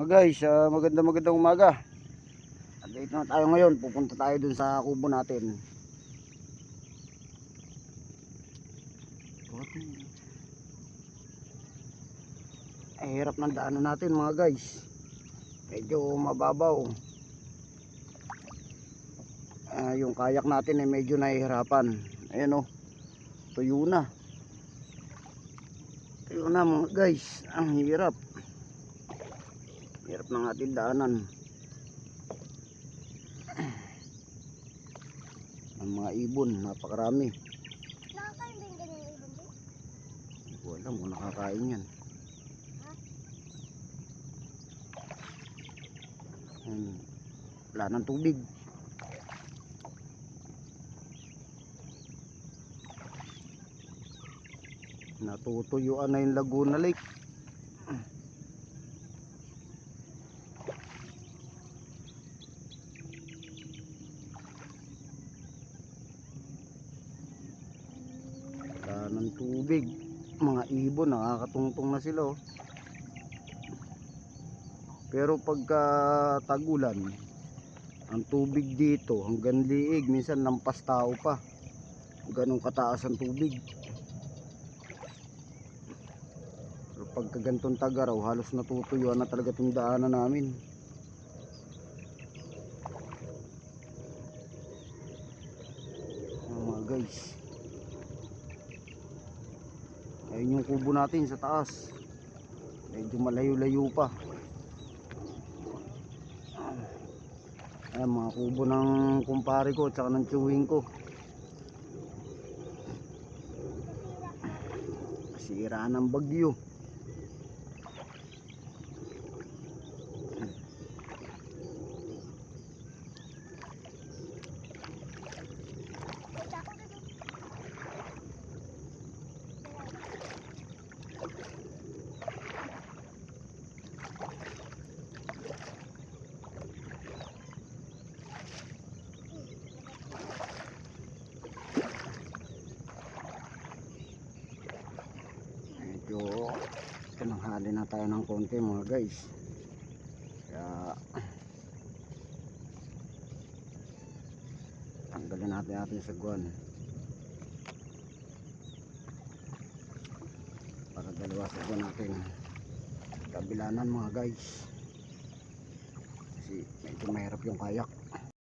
Guys, magandang umaga. Update na tayo ngayon. Pupunta tayo dun sa kubo natin. Ay, hirap ng daanan natin mga guys. Medyo mababaw. Yung kayak natin ay medyo nahihirapan. Ayan o, tuyo na. Tuyo na mga guys. Ang hirap. Hirap ng ating daanan. Ang mga ibon, napakarami. Nakakain ba yung ganyan ibon din? Hindi ko alam kung nakakain yan. Wala ng tubig. Natutuyuan na yung Laguna Lake. Wala ng tubig. Mga ibon nakakatungtong na sila oh. Pero pagka tagulan, ang tubig dito hanggang liig, minsan lampas tao pa. Ganong kataas ang tubig. Pero pagka gantong tagaraw, halos natutuyuan na talaga itong daanan namin. Mga guys, ayun yung kubo natin sa taas. Medyo malayo-layo pa. Ayan mga kubo ng kumpare ko at saka ng tsuwing ko. Nasira ng bagyo. Medyo tananghali na tayo ng konti mga guys. Kaya tanggalin natin ating sagwan para dalawa sagwan natin kabilanan mga guys, kasi medyo mahirap yung kayak.